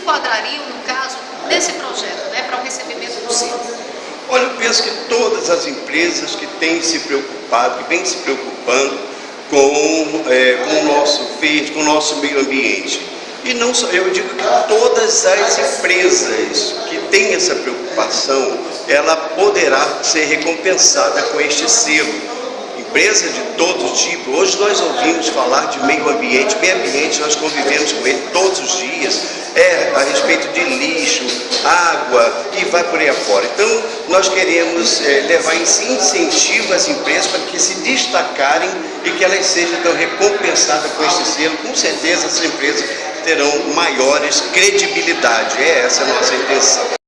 enquadrariam, no caso, nesse projeto, né, para o recebimento do selo? Olha, eu penso que todas as empresas que têm se preocupado, que vêm se preocupando com o nosso verde, com o nosso meio ambiente. E não só, eu digo que todas as empresas que têm essa preocupação, ela poderá ser recompensada com este selo. Empresa de todo tipo. Hoje nós ouvimos falar de meio ambiente, nós convivemos com ele todos os dias, a respeito de lixo, água e vai por aí afora. Então nós queremos levar esse incentivo às empresas para que se destacarem e que elas sejam então recompensadas com este selo. Com certeza essas empresas terão maiores credibilidade, essa é a nossa intenção.